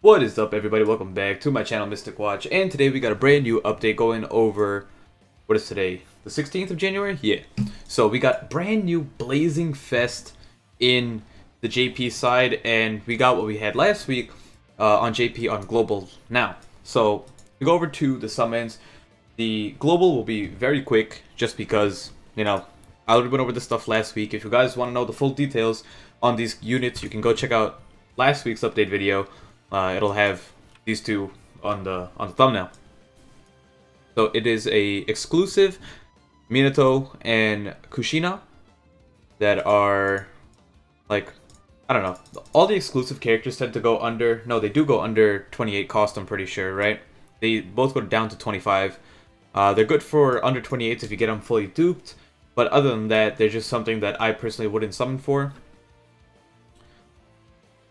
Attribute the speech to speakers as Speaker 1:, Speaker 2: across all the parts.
Speaker 1: What is up, everybody? Welcome back to my channel, Mystic Watch, and today we got a brand new update going over, what is today, the 16th of January? Yeah. So we got brand new Blazing Fest in the JP side, and we got what we had last week on JP on Global now. So we go over to the summons. The Global will be very quick, just because, you know, I already went over this stuff last week. If you guys want to know the full details on these units, you can go check out last week's update video. It'll have these two on the thumbnail. So it is a exclusive Minato and Kushina that are, like, I don't know. All the exclusive characters tend to go under, no, they do go under 28 cost, I'm pretty sure, right? They both go down to 25. They're good for under 28s if you get them fully duped, but other than that, they're just something that I personally wouldn't summon for.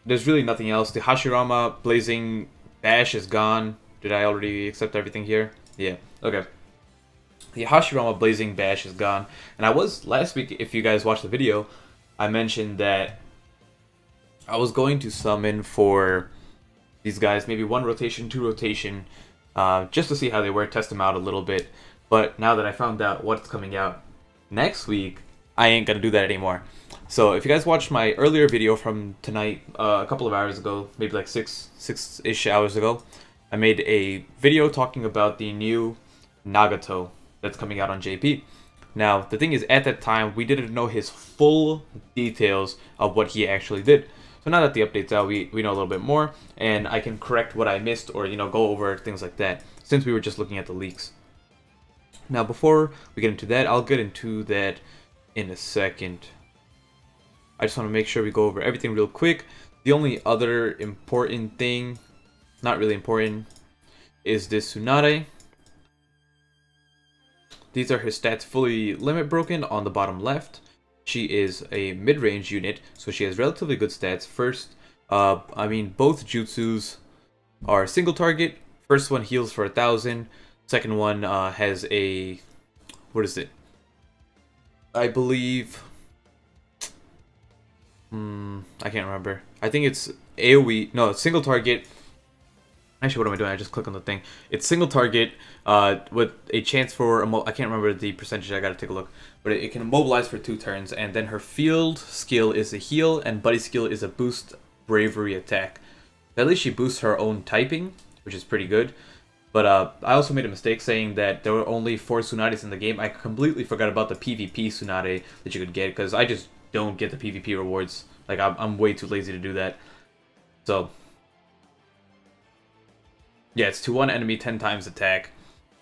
Speaker 1: There's really nothing else. The Hashirama Blazing Bash is gone. Did I already accept everything here? Yeah, okay. The Hashirama Blazing Bash is gone. And I was, last week, if you guys watched the video, I mentioned that I was going to summon for these guys, maybe 1 rotation, 2 rotation, just to see how they work, test them out a little bit. But now that I found out what's coming out next week, I ain't gonna do that anymore. So if you guys watched my earlier video from tonight, a couple of hours ago, maybe like six-ish hours ago, I made a video talking about the new Nagato that's coming out on JP. Now, the thing is, at that time, we didn't know his full details of what he actually did. So now that the update's out, we know a little bit more, and I can correct what I missed or, you know, go over things like that, since we were just looking at the leaks. Now, before we get into that, I'll get into that in a second. I just want to make sure we go over everything real quick. The only other important thing, not really important, is this Tsunade. These are her stats fully limit broken on the bottom left. She is a mid-range unit, so she has relatively good stats. First, I mean, both jutsus are single target. First one heals for 1,000. Second one has a, what is it? I believe, I can't remember. I think it's AoE, no, it's single target. Actually, what am I doing? I just click on the thing. It's single target with a chance for, I can't remember the percentage, I gotta take a look. But it can immobilize for 2 turns, and then her field skill is a heal, and buddy skill is a boost bravery attack. At least she boosts her own typing, which is pretty good. But I also made a mistake saying that there were only 4 Tsunades in the game. I completely forgot about the PvP Tsunade that you could get, because I just don't get the PvP rewards. Like, I'm way too lazy to do that. So, yeah, it's to 1 enemy 10 times attack,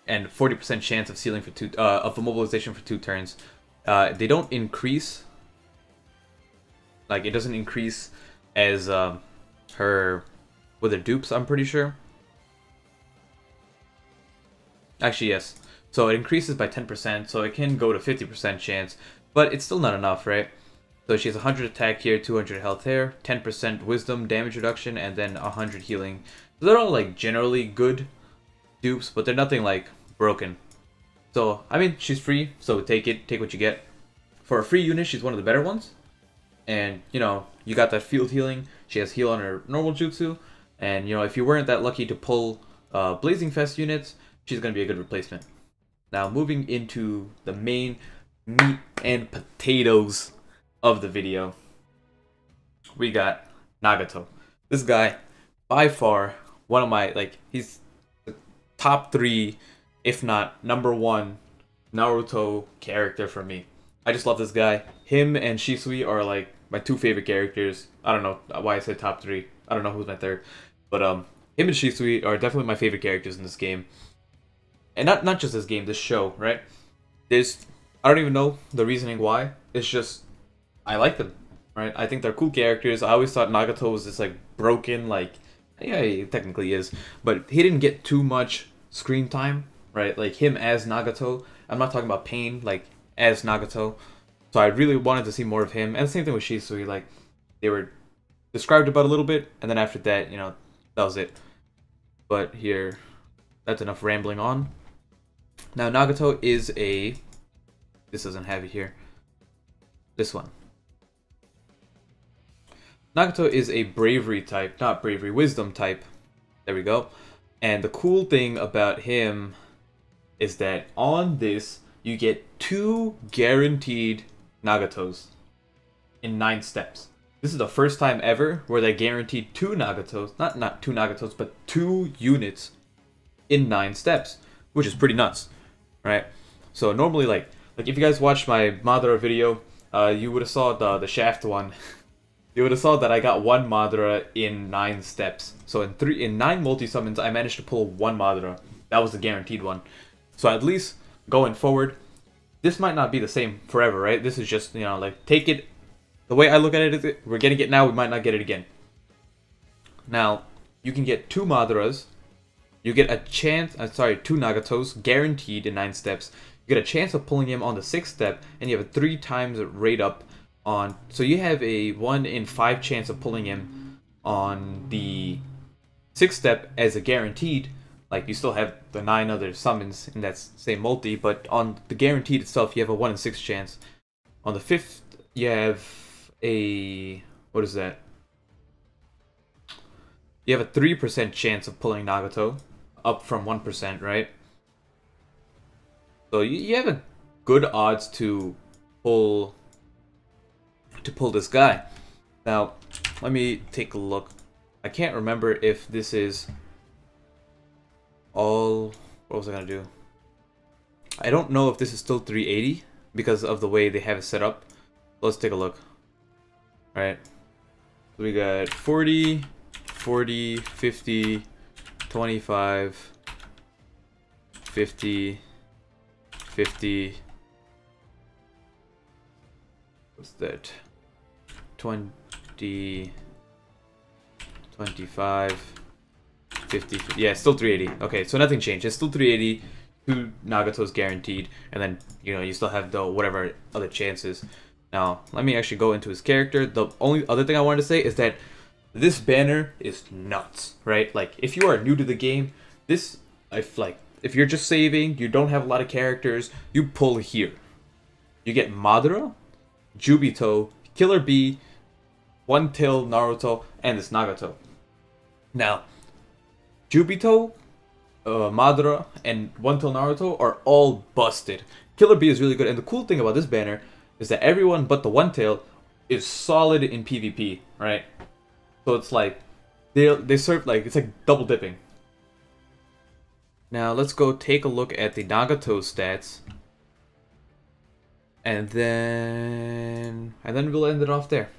Speaker 1: and 40% chance of sealing for 2 of immobilization for 2 turns. They don't increase. Like, it doesn't increase as her with her dupes, I'm pretty sure. Actually, yes. So it increases by 10%, so it can go to 50% chance, but it's still not enough, right? So she has 100 attack here, 200 health here, 10% wisdom damage reduction, and then 100 healing. So they're all, like, generally good dupes, but they're nothing, like, broken. So, I mean, she's free, so take it, take what you get. For a free unit, she's one of the better ones. And, you know, you got that field healing. She has heal on her normal jutsu. And, you know, if you weren't that lucky to pull Blazing Fest units, she's going to be a good replacement. Now, moving into the main meat and potatoes of the video, we got Nagato. This guy, by far, one of my, like, he's the top 3, if not #1 Naruto character for me. I just love this guy. Him and Shisui are, like, my 2 favorite characters. I don't know why I said top 3. I don't know who's my 3rd. But, him and Shisui are definitely my favorite characters in this game. And not just this game, this show, right? I don't even know the reasoning why. It's just, I like them, right? I think they're cool characters. I always thought Nagato was this, like, broken, like, yeah, he technically is. But he didn't get too much screen time, right? Like, him as Nagato. I'm not talking about Pain, like, as Nagato. So I really wanted to see more of him. And the same thing with Shisui, like, they were described about a little bit, and then after that, you know, that was it. But here, that's enough rambling on. Now, Nagato is a, this doesn't have it here, this one. Nagato is a bravery type, not bravery, wisdom type There we go. And the cool thing about him is that on this, you get 2 guaranteed Nagatos in 9 steps. This is the first time ever where they guaranteed 2 Nagatos, not 2 Nagatos, but 2 units in 9 steps, which is pretty nuts, right? So normally, like if you guys watched my Madara video, you would have saw the Shaft one. You would have saw that I got 1 Madara in 9 steps. So in 9 multi-summons, I managed to pull 1 Madara. That was the guaranteed one. So at least going forward, this might not be the same forever, right? This is just, you know, like, take it. The way I look at it is we're getting it now, we might not get it again. Now, you can get 2 Madaras. You get a chance, 2 Nagatos guaranteed in 9 steps. You get a chance of pulling him on the 6th step, and you have a 3 times rate up on, so you have a 1 in 5 chance of pulling him on the 6th step as a guaranteed. Like, you still have the 9 other summons in that same multi, but on the guaranteed itself, you have a 1 in 6 chance. On the 5th, you have a, what is that? You have a 3% chance of pulling Nagato, up from 1%, right? So you have a good odds to pull this guy. Now, let me take a look. I can't remember if this is all. What was I gonna do? I don't know if this is still 380 because of the way they have it set up. Let's take a look. All right, so we got 40, 40, 50, 25, 50, 50. What's that? 20, 25, 50, yeah, still 380. Okay, so nothing changed. It's still 380, 2 Nagatos guaranteed, and then, you know, you still have the whatever other chances. Now, let me actually go into his character. The only other thing I wanted to say is that this banner is nuts, right? Like, if you are new to the game, this, if you're just saving, you don't have a lot of characters, you pull here. You get Madara, Jubito, Killer Bee, One Tail Naruto, and this Nagato. Now, Jubito, Madara, and One Tail Naruto are all busted. Killer Bee is really good, and the cool thing about this banner is that everyone but the One Tail is solid in PvP, right? So it's like, they serve, like, it's like double dipping. Now let's go take a look at the Nagato stats. And then we'll end it off there.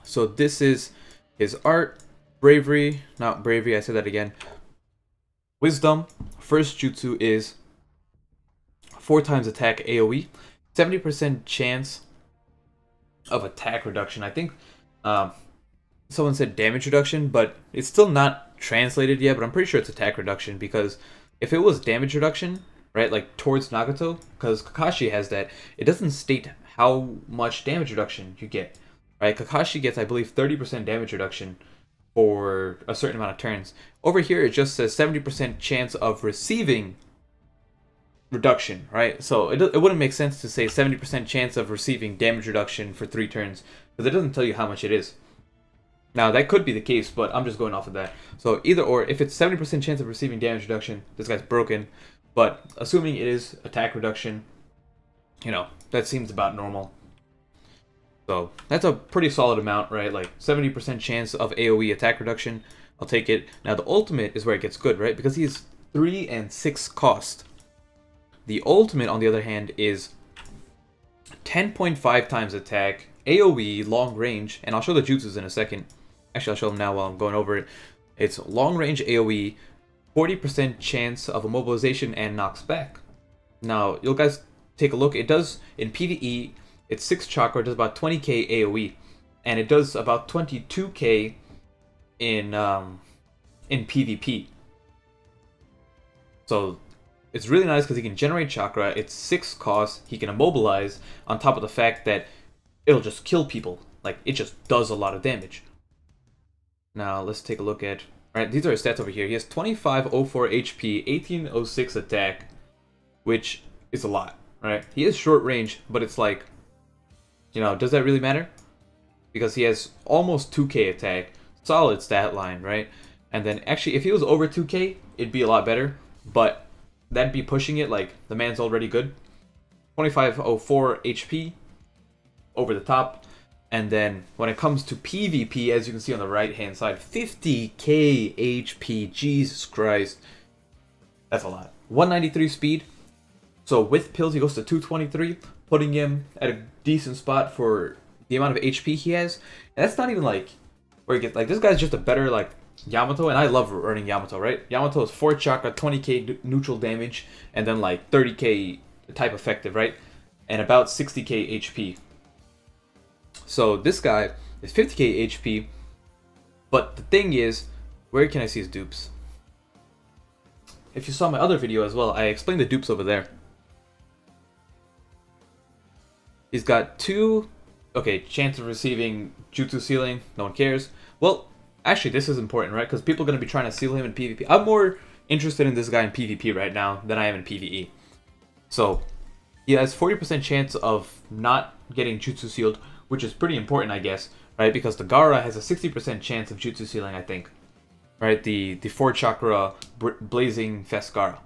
Speaker 1: So this is his art, bravery, not bravery, I said that again. Wisdom, first jutsu is 4 times attack AoE, 70% chance of attack reduction. I think someone said damage reduction, but it's still not translated yet, but I'm pretty sure it's attack reduction, because if it was damage reduction, right, like towards Nagato, because Kakashi has that, it doesn't state how much damage reduction you get, right? Kakashi gets, I believe, 30% damage reduction for a certain amount of turns. Over here, it just says 70% chance of receiving reduction, right? So it wouldn't make sense to say 70% chance of receiving damage reduction for 3 turns, because it doesn't tell you how much it is. Now, that could be the case, but I'm just going off of that. So either or, if it's 70% chance of receiving damage reduction, this guy's broken. But assuming it is attack reduction, you know, that seems about normal. So that's a pretty solid amount, right? Like 70% chance of AoE attack reduction. I'll take it. Now the ultimate is where it gets good, right? Because he's 3 and 6 cost. The ultimate, on the other hand, is 10.5 times attack, AoE, long range, and I'll show the jutsus in a second. Actually, I'll show them now while I'm going over it. It's long range AoE, 40% chance of immobilization, and knocks back. Now, you guys take a look. It does, in PvE, it's 6 chakra, it does about 20k AoE, and it does about 22k in PvP. So, it's really nice because he can generate chakra, it's 6 cost, he can immobilize, on top of the fact that it'll just kill people. Like, it just does a lot of damage. Now, let's take a look at... Alright, these are his stats over here. He has 2504 HP, 1806 attack, which is a lot, right? He is short range, but it's like, you know, does that really matter? Because he has almost 2k attack, solid stat line, right? And then actually, if he was over 2k, it'd be a lot better. But that'd be pushing it. Like, the man's already good. 2504 HP over the top. And then when it comes to PvP, as you can see on the right hand side, 50k HP. Jesus Christ. That's a lot. 193 speed. So with pills, he goes to 223, putting him at a decent spot for the amount of HP he has. And that's not even like where he gets, like, this guy's just a better, like, Yamato, and I love running Yamato, right? Yamato is 4 chakra, 20k neutral damage, and then like 30k type effective, right? And about 60k HP. So this guy is 50k HP, but the thing is, where can I see his dupes? If you saw my other video as well, I explained the dupes over there. He's got 2, okay, chance of receiving jutsu sealing, no one cares. Well, actually, this is important, right? Because people are going to be trying to seal him in PvP. I'm more interested in this guy in PvP right now than I am in PvE. So, he has 40% chance of not getting jutsu sealed, which is pretty important, I guess, right? Because the Gaara has a 60% chance of jutsu sealing, I think. Right? The 4 chakra blazing fest Gaara.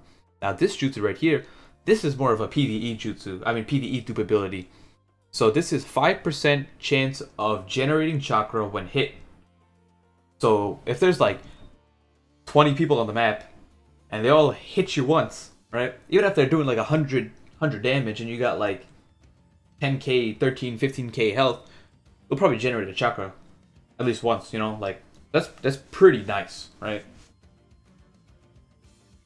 Speaker 1: Now, this jutsu right here, this is more of a PvE jutsu. I mean, PvE dupe ability. So, this is 5% chance of generating chakra when hit. So if there's like 20 people on the map and they all hit you once, right? Even if they're doing like 100 damage and you got like 10k, 13, 15k health, they'll probably generate a chakra at least once, you know? Like that's pretty nice, right?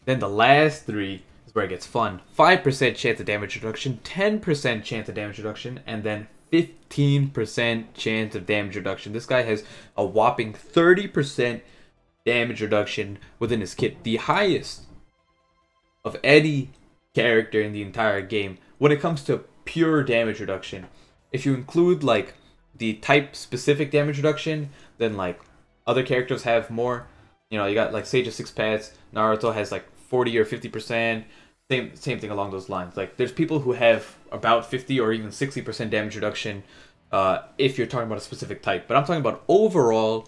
Speaker 1: Then the last 3 is where it gets fun. 5% chance of damage reduction, 10% chance of damage reduction, and then 15% chance of damage reduction. This guy has a whopping 30% damage reduction within his kit. The highest of any character in the entire game when it comes to pure damage reduction. If you include like the type specific damage reduction, then like other characters have more. You know, you got like Sage's 6 pads, Naruto has like 40 or 50%. Same thing along those lines. Like, there's people who have about 50 or even 60% damage reduction if you're talking about a specific type. But I'm talking about overall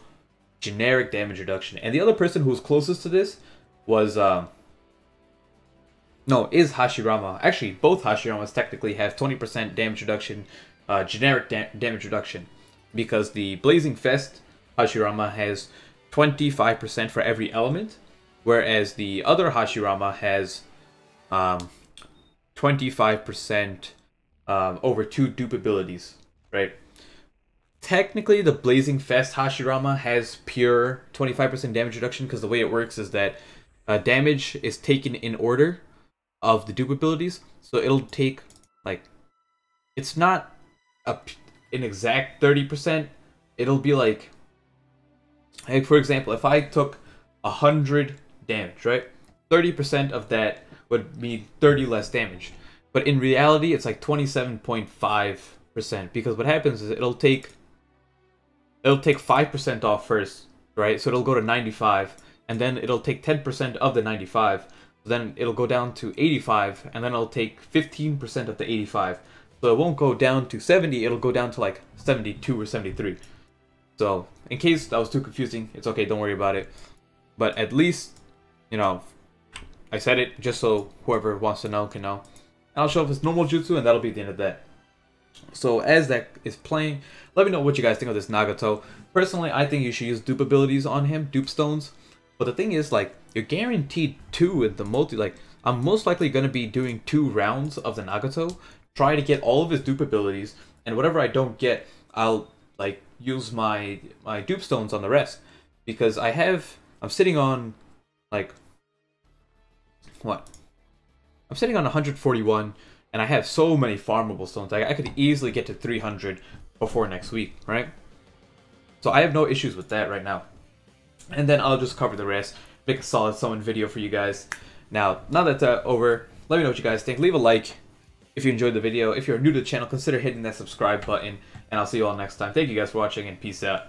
Speaker 1: generic damage reduction. And the other person who was closest to this was, is Hashirama. Actually, both Hashiramas technically have 20% damage reduction, generic damage reduction. Because the Blazing Fest Hashirama has 25% for every element. Whereas the other Hashirama has 25% over 2 dupe abilities, right? Technically, the Blazing Fest Hashirama has pure 25% damage reduction because the way it works is that damage is taken in order of the dupe abilities. So it'll take, like, it's not an exact 30%. It'll be like, for example, if I took 100 damage, right? 30% of that would mean 30 less damage. But in reality, it's like 27.5%. Because what happens is it'll take 5% off first, right? So it'll go to 95. And then it'll take 10% of the 95. Then it'll go down to 85. And then it'll take 15% of the 85. So it won't go down to 70. It'll go down to like 72 or 73. So in case that was too confusing, it's okay. Don't worry about it. But at least, you know, I said it just so whoever wants to know can know. And I'll show off his normal jutsu, and that'll be the end of that. So as that is playing, let me know what you guys think of this Nagato. Personally, I think you should use dupe abilities on him, dupe stones. But the thing is, like, you're guaranteed 2 in the multi. Like, I'm most likely going to be doing 2 rounds of the Nagato, try to get all of his dupe abilities, and whatever I don't get, I'll like use my dupe stones on the rest. Because I'm sitting on like, what? I'm sitting on 141, and I have so many farmable stones. I could easily get to 300 before next week, right? So I have no issues with that right now. And then I'll just cover the rest, make a solid summon video for you guys. Now that's over, let me know what you guys think. Leave a like if you enjoyed the video. If you're new to the channel, consider hitting that subscribe button, and I'll see you all next time. Thank you guys for watching, and peace out.